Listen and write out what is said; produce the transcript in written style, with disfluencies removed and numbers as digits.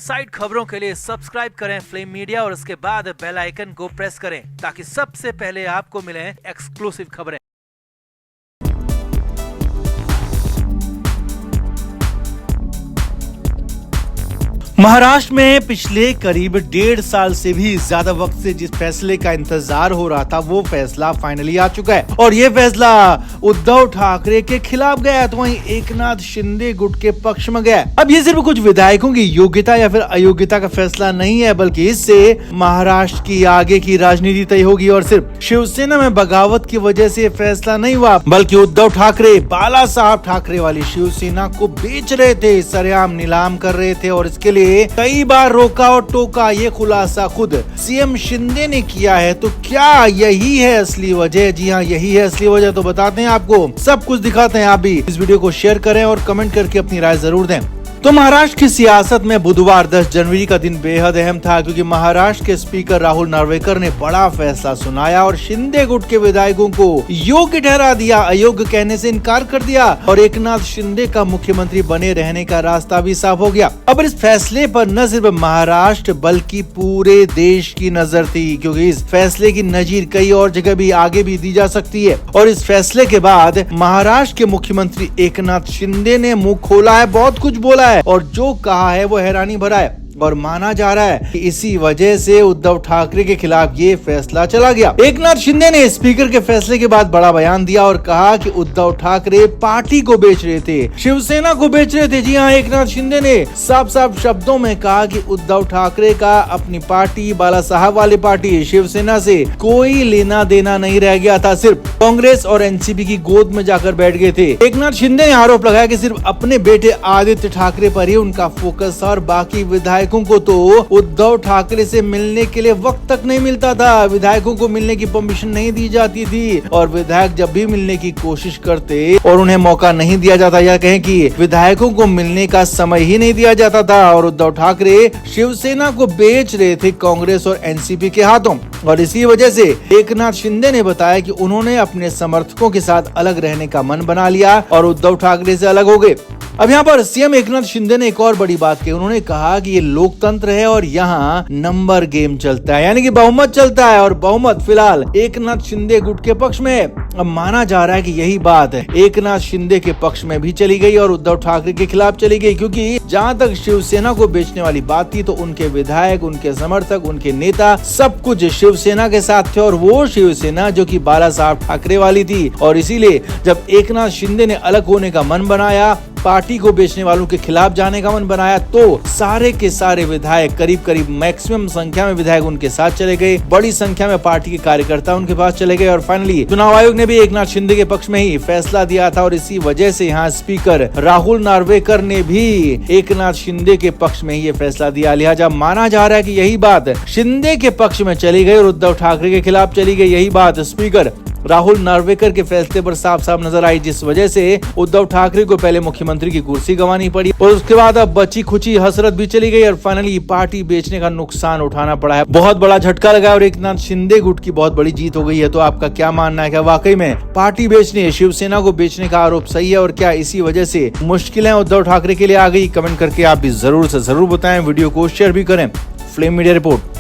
Side खबरों के लिए सब्सक्राइब करें फ्लेम मीडिया और उसके बाद बेल आइकन को प्रेस करें ताकि सबसे पहले आपको मिले एक्सक्लूसिव खबरें। महाराष्ट्र में पिछले करीब 1.5 साल से भी ज्यादा वक्त से जिस फैसले का इंतजार हो रहा था वो फैसला फाइनली आ चुका है और ये फैसला उद्धव ठाकरे के खिलाफ गया तो वहीं एकनाथ शिंदे गुट के पक्ष में गया। अब ये सिर्फ कुछ विधायकों की योग्यता या फिर अयोग्यता का फैसला नहीं है बल्कि इससे महाराष्ट्र की आगे की राजनीति तय होगी और सिर्फ शिवसेना में बगावत की वजह से फैसला नहीं हुआ बल्कि उद्धव ठाकरे बाला साहब ठाकरे वाली शिवसेना को बेच रहे थे, सरेआम नीलाम कर रहे थे और इसके लिए कई बार रोका और टोका। ये खुलासा खुद सीएम शिंदे ने किया है। तो क्या यही है असली वजह? जी हाँ, यही है असली वजह। तो बताते हैं आपको, सब कुछ दिखाते हैं। आप भी इस वीडियो को शेयर करें और कमेंट करके अपनी राय जरूर दें। तो महाराष्ट्र की सियासत में बुधवार 10 जनवरी का दिन बेहद अहम था क्योंकि महाराष्ट्र के स्पीकर राहुल नार्वेकर ने बड़ा फैसला सुनाया और शिंदे गुट के विधायकों को योग्य ठहरा दिया, अयोग्य कहने से इनकार कर दिया और एकनाथ शिंदे का मुख्यमंत्री बने रहने का रास्ता भी साफ हो गया। अब इस फैसले पर न सिर्फ महाराष्ट्र बल्कि पूरे देश की नजर थी क्योंकि इस फैसले की नजीर कई और जगह भी आगे भी दी जा सकती है और इस फैसले के बाद महाराष्ट्र के मुख्यमंत्री एकनाथ शिंदे ने मुंह खोला है, बहुत कुछ बोला है और जो कहा है वो हैरानी भरा है और माना जा रहा है कि इसी वजह से उद्धव ठाकरे के खिलाफ ये फैसला चला गया। एकनाथ शिंदे ने स्पीकर के फैसले के बाद बड़ा बयान दिया और कहा कि उद्धव ठाकरे पार्टी को बेच रहे थे, शिवसेना को बेच रहे थे। जी हाँ, एकनाथ शिंदे ने साफ साफ शब्दों में कहा कि उद्धव ठाकरे का अपनी पार्टी बाला साहब वाली पार्टी शिवसेना से कोई लेना देना नहीं रह गया था, सिर्फ कांग्रेस और एनसीपी की गोद में जाकर बैठ गए थे। एकनाथ शिंदे ने आरोप लगाया कि सिर्फ अपने बेटे आदित्य ठाकरे पर ही उनका फोकस और बाकी विधायकों को तो उद्धव ठाकरे से मिलने के लिए वक्त तक नहीं मिलता था, विधायकों को मिलने की परमिशन नहीं दी जाती थी और विधायक जब भी मिलने की कोशिश करते और उन्हें मौका नहीं दिया जाता या कहें कि विधायकों को मिलने का समय ही नहीं दिया जाता था और उद्धव ठाकरे शिवसेना को बेच रहे थे कांग्रेस और एनसीपी के हाथों। और इसी वजह से एकनाथ शिंदे ने बताया कि उन्होंने अपने समर्थकों के साथ अलग रहने का मन बना लिया और उद्धव ठाकरे से अलग हो गए। अब यहाँ पर सीएम एकनाथ शिंदे ने एक और बड़ी बात कही। उन्होंने कहा कि ये लोकतंत्र है और यहाँ नंबर गेम चलता है, यानी कि बहुमत चलता है और बहुमत फिलहाल एकनाथ शिंदे गुट के पक्ष में है। अब माना जा रहा है कि यही बात एकनाथ शिंदे के पक्ष में भी चली गई और उद्धव ठाकरे के खिलाफ चली गई क्योंकि जहाँ तक शिवसेना को बेचने वाली बात थी तो उनके विधायक, उनके समर्थक, उनके नेता सब कुछ शिवसेना के साथ थे और वो शिवसेना जो कि बाला साहब ठाकरे वाली थी और इसीलिए जब एकनाथ शिंदे ने अलग होने का मन बनाया, पार्टी को बेचने वालों के खिलाफ जाने का मन बनाया तो सारे के सारे विधायक, करीब मैक्सिमम संख्या में विधायक उनके साथ चले गए, बड़ी संख्या में पार्टी के कार्यकर्ता उनके पास चले गए और फाइनली चुनाव आयोग ने भी एकनाथ शिंदे के पक्ष में ही फैसला दिया था और इसी वजह से यहाँ स्पीकर राहुल नार्वेकर ने भी एकनाथ शिंदे के पक्ष में ही ये फैसला दिया। लिहाजा माना जा रहा है कि यही बात शिंदे के पक्ष में चली गई और उद्धव ठाकरे के खिलाफ चली गई। यही बात स्पीकर राहुल नार्वेकर के फैसले पर साफ साफ नजर आई जिस वजह से उद्धव ठाकरे को पहले मुख्यमंत्री की कुर्सी गंवानी पड़ी और उसके बाद अब बची खुची हसरत भी चली गई और फाइनली पार्टी बेचने का नुकसान उठाना पड़ा है। बहुत बड़ा झटका लगा और एकनाथ शिंदे गुट की बहुत बड़ी जीत हो गई है। तो आपका क्या मानना है, क्या वाकई में पार्टी बेचने, शिवसेना को बेचने का आरोप सही है और क्या इसी वजह से मुश्किलें उद्धव ठाकरे के लिए आ गई? कमेंट करके आप भी जरूर से जरूर बताएं, वीडियो को शेयर भी करें। Flame media report.